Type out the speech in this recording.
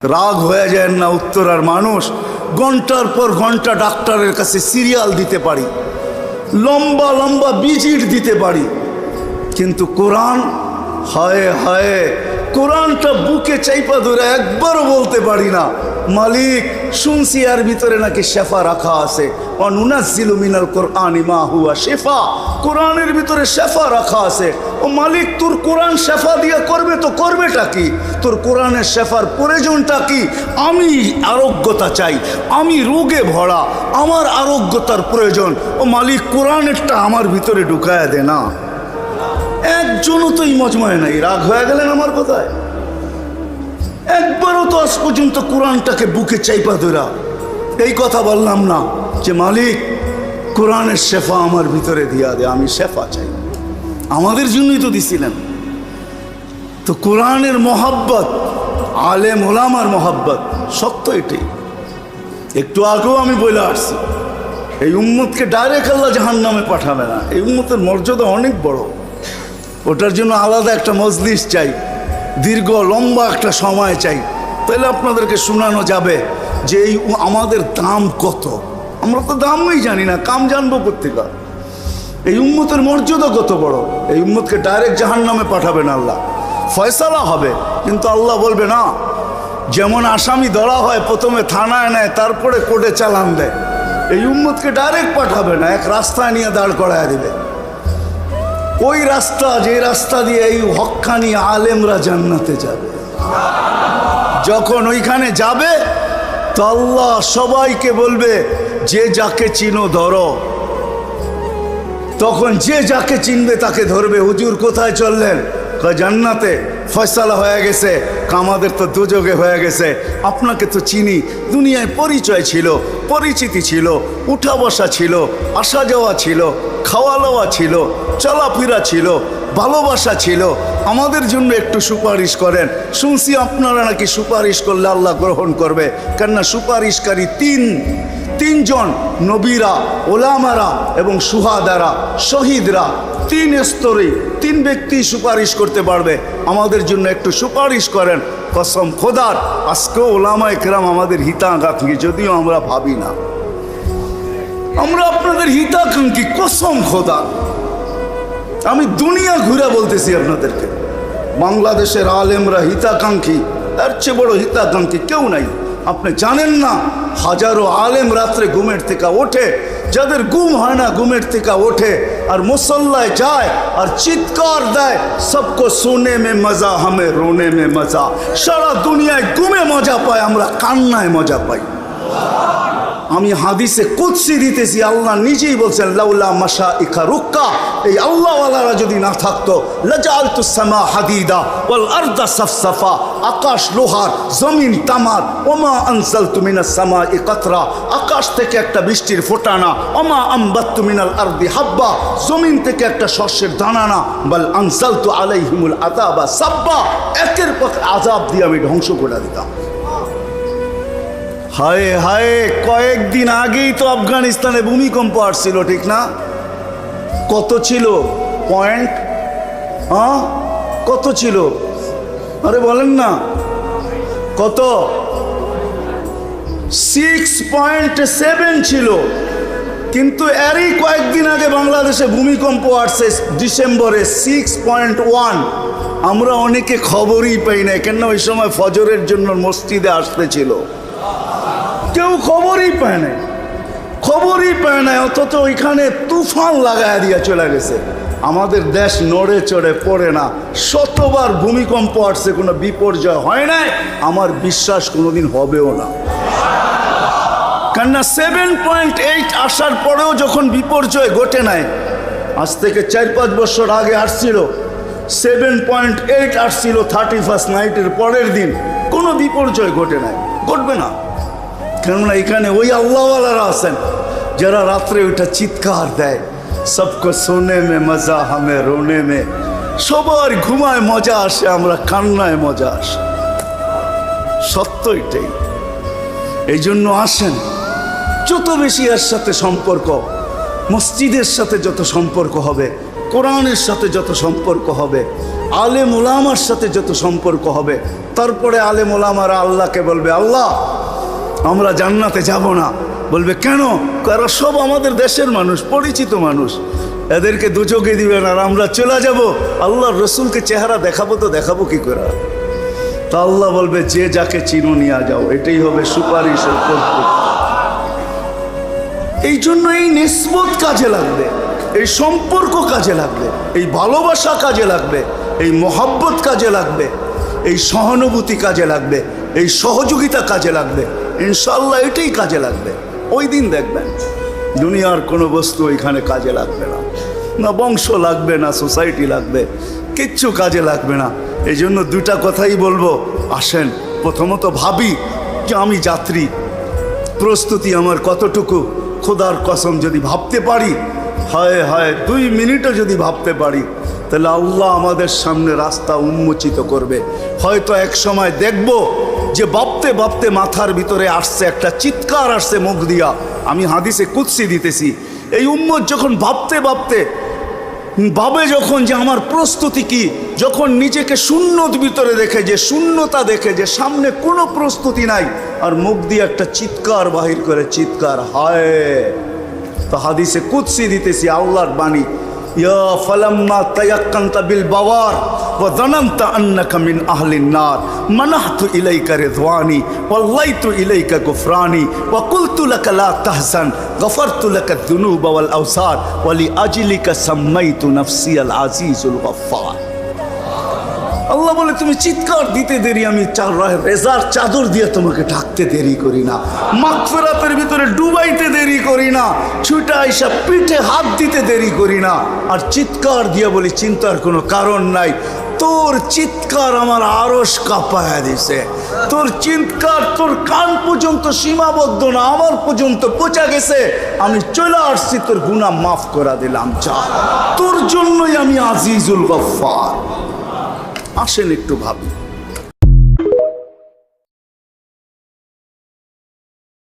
রাগ হয়ে যায় না উত্তরার মানুষ ঘন্টার পর ঘন্টা ডাক্তারের কাছে সিরিয়াল দিতে পারি, লম্বা লম্বা ভিজিট দিতে পারি, কিন্তু কোরআন হায় হায় কোরআনটা বুকে চাইপা ধরে একবারও বলতে পারি না মালিক শুনছি এর ভিতরে নাকি শেফা রাখা আছে, ওয়ানুনাজ্জিলু মিনাল কোরআনি মা হুয়া শিফা, কোরআনের ভিতরে শেফা রাখা আছে। ও মালিক তোর কোরআন শেফা দিয়া করবে তো করবেটা কি? তোর কোরআনের শেফার প্রয়োজনটা কি? আমি আরোগ্যতা চাই, আমি রোগে ভরা, আমার আরোগ্যতার প্রয়োজন। ও মালিক কোরআনেরটা আমার ভিতরে ঢুকায়া দে না। একজনও তো এই মজমায় নাই। রাগ হয়ে গেলেন আমার কথায়? একবারও তো আজ পর্যন্ত কোরআনটাকে বুকে চাইপা ধরা এই কথা বললাম না যে মালিক কোরআনের শেফা আমার ভিতরে দিয়া দে, আমি শেফা চাই। আমাদের জন্যই তো দিছিলেন। তো কোরআনের মহাব্বত, আলেম ওলামার মহাব্বত সত্য এটাই। একটু আগেও আমি বলে আসছি এই উম্মতকে ডাইরেক্ট আল্লাহ জাহান্নামে পাঠাবে না। এই উম্মতের মর্যাদা অনেক বড়, ওটার জন্য আলাদা একটা মজলিস চাই, দীর্ঘ লম্বা একটা সময় চাই, তাহলে আপনাদেরকে শোনানো যাবে যে এই আমাদের দাম কত। আমরা তো দামই জানি না, কাম জানবো কোত্থেকে? এই উম্মতের মর্যাদা কত বড়। এই উম্মতকে ডাইরেক্ট জাহান্নামে পাঠাবে না আল্লাহ, ফয়সালা হবে, কিন্তু আল্লাহ বলবে না। যেমন আসামি ধরা হয় প্রথমে থানায় নেয়, তারপরে কোর্টে চালান দেয়, এই উম্মতকে ডাইরেক্ট পাঠাবে না, এক রাস্তায় নিয়ে দাঁড় করায় দিবে। ওই রাস্তা, যে রাস্তা দিয়ে এই হক্কানি আলেমরা জান্নাতে যাবে। যখন ওইখানে যাবে তো আল্লাহ সবাইকে বলবে যে যাকে চিনো ধরো। তখন যে যাকে চিনবে তাকে ধরবে। হুজুর কোথায় চললেন? জান্নাতে। ফয়সালা হয়ে গেছে। আমাদের তো দুযোগে হয়ে গেছে। আপনাকে তো চিনি, দুনিয়ায় পরিচয় ছিল, পরিচিতি ছিল, উঠা বসা ছিল, আসা যাওয়া ছিল, খাওয়া দাওয়া ছিল, চলাফেরা ছিল, ভালোবাসা ছিল। আমাদের জন্য একটু সুপারিশ করেন। শুনছি আপনারা নাকি সুপারিশ করলে আল্লাহ গ্রহণ করবে। কেননা সুপারিশকারী তিনজন, নবীরা, ওলামারা এবং সুহাদারা, শহীদরা, তিন স্তরে তিন ব্যক্তি সুপারিশ করতে পারবে। আমাদের জন্য একটু সুপারিশ করেন। কসম খোদার আজকেও ওলামায়ে কেরাম আমাদের হিতাকাঙ্ক্ষী, যদিও আমরা ভাবি না। আমরা আপনাদের হিতাকাঙ্ক্ষী, কসম খোদা। আমি দুনিয়া ঘুরে বলতেছি আপনাদেরকে, বাংলাদেশের আলেমরা হিতাকাঙ্ক্ষী, তার চেয়ে বড় হিতাকাঙ্ক্ষী কেউ নাই। আপনি জানেন না হাজারো আলেম রাত্রে ঘুমের থেকে ওঠে, যাদের ঘুম হয় না ঘুমের থেকে ওঠে আর মুসল্লায় যায় আর চিৎকার দেয়, সবকো সোনে মে মজা হামে রোনে মে মজা। সারা দুনিয়ায় ঘুমে মজা পায়, আমরা কান্নায় মজা পাই। আমি হাদিসে কুদসি দিতেছি, আল্লাহ নিজেই বলছেন লাউলা মাশাইখা রুক্কা, এই আল্লাহওয়ালারা যদি না থাকতো লাজালতুস সামা হাদিদা ওয়াল আরদা সাফসাফা, আকাশ লোহার, জমিন তামার। ওমা আনজালতু মিনাস সামাই কাতরা, আকাশ থেকে একটা বৃষ্টির ফোঁটা না। ওমা আমবাততু মিনাল আরদি হাব্বা, জমিন থেকে একটা শস্যের দানা না। বাল আনজালতু আলাইহিমুল আযাবা সাব্বা, একের পর আযাব দিয়ে আমি ধ্বংস করে দিতাম। হায় হায়, কয়েকদিন আগেই তো আফগানিস্তানে ভূমিকম্প আসছিল, ঠিক না? কত ছিল পয়েন্ট? কত ছিল? আরে বলেন না কত? 6.7 ছিল। কিন্তু এরই কয়েকদিন আগে বাংলাদেশে ভূমিকম্প আসছে ডিসেম্বরে 6.1। আমরা অনেকে খবরই পাই না, কেন ওই সময় ফজরের জন্য মসজিদে আসতেছিল। কেউ খবরই পায় নাই, খবরই পায় নাই, অথচ ওইখানে তুফান লাগায়া দিয়া চলে গেছে। আমাদের দেশ নড়ে চড়ে পড়ে না। শতবার ভূমিকম্প আসছে, কোনো বিপর্যয় হয় নাই। আমার বিশ্বাস কোনোদিন হবেও না। কেননা 7.8 আসার পরেও যখন বিপর্যয় ঘটে নাই, আজ থেকে 4-5 বছর আগে আসছিল 7.8 আসছিল 31st নাইটের পরের দিন, কোনো বিপর্যয় ঘটে নাই, ঘটবে না। কেননা এখানে ওই আল্লাহওয়ালারা আছেন যারা রাত্রে ওইটা চিৎকার দেয়, সবকো সোনে মে মজা হামে রোনে মে। সবার ঘুমায় মজা আসে, আমরা কান্নায় মজা আসে। সত্য এটাই। এই জন্য আসেন, যত বেশি এর সাথে সম্পর্ক, মসজিদের সাথে যত সম্পর্ক হবে, কোরআনের সাথে যত সম্পর্ক হবে, আলেম ওলামার সাথে যত সম্পর্ক হবে, তারপরে আলেম ওলামারা আল্লাহকে বলবে, আল্লাহ আমরা জান্নাতে যাব না। বলবে কেন? কারণ সব আমাদের দেশের মানুষ, পরিচিত মানুষ, এদেরকে দুচোখে দিবেন আর আমরা চলে যাব। আল্লাহর রসুলকে চেহারা দেখাবো তো দেখাবো কি করে? তা আল্লাহ বলবে, যে যাকে চিনো নিয়ে যাও, এটাই হবে সুপারিশের কর্তব্য। এই জন্য এই নিসবত কাজে লাগবে, এই সম্পর্ক কাজে লাগবে, এই ভালোবাসা কাজে লাগবে, এই মহব্বত কাজে লাগবে, এই সহানুভূতি কাজে লাগবে, এই সহযোগিতা কাজে লাগবে। ইনশাআল্লাহ এটাই কাজে লাগবে। ওই দিন দেখবেন দুনিয়ার কোনো বস্তু ওইখানে কাজে লাগবে না, না বংশ লাগবে, না সোসাইটি লাগবে, কিচ্ছু কাজে লাগবে না। এই জন্য দুটা কথাই বলবো। আসেন প্রথমত ভাবি যে আমি যাত্রী, প্রস্তুতি আমার কতটুকু। খোদার কসম যদি ভাবতে পারি, হায় হায় 2 মিনিটও যদি ভাবতে পারি, তাহলে আল্লাহ আমাদের সামনে রাস্তা উন্মোচিত করবে। হয়তো এক সময় দেখব যে ভাবতে ভাবতে মাথার ভিতরে আসছে একটা চিৎকার, আসছে মুখ দিয়া। আমি হাদিসে কুদসি দিতেছি, এই উম্মত যখন ভাবতে ভাবতে ভাবে যখন যে আমার প্রস্তুতি কি, যখন নিজেকে শূন্যর ভিতরে দেখে, যে শূন্যতা দেখে, যে সামনে কোনো প্রস্তুতি নাই, আর মুখ দিয়ে একটা চিৎকার বাহির করে, চিৎকার হায়। তো হাদিসে কুদসি দিতেছি, আল্লাহর বাণী, ইয়া ফালাম্মা তায়াক্কানতা বিল বাওয়ার ওয়া যানানতা আন্নাকা মিন আহলিন নার মানাহতু ইলাইকা রিদওয়ানি ওয়াল্লাইতু ইলাইকা গুফরানি ওয়া কুলতু লাকা লা তাহজান গফারতু লাকা যুনুবা ওয়াল আওসার ওয়া লিআজলিকা সাম্মাইতু নাফসি আল আজিজুল গফফার। আল্লাহ বলে, তুমি চিৎকার দিতে দেরি, আমি রেজার চাদর দিয়ে তোমাকে ঢাকতে দেরি করি না, মাগফিরাতের ভিতরে ডুবাইতে দেরি করি না, ছুটা আইসা পিঠে হাত দিতে দেরি করি না। আর চিৎকার দিয়ে বলি, চিন্তার কোনো কারণ নাই, তোর চিৎকার আমার আরশ কাঁপায়া দিছে। তোর চিৎকার তোর কান পর্যন্ত সীমাবদ্ধ না, আমার পর্যন্ত পৌঁছা গেছে। আমি চলে আসছি, তোর গুনাহ মাফ করে দিলাম, যা, তোর জন্যই আমি আজিজুল গফফার। আসেন একটু ভাবি।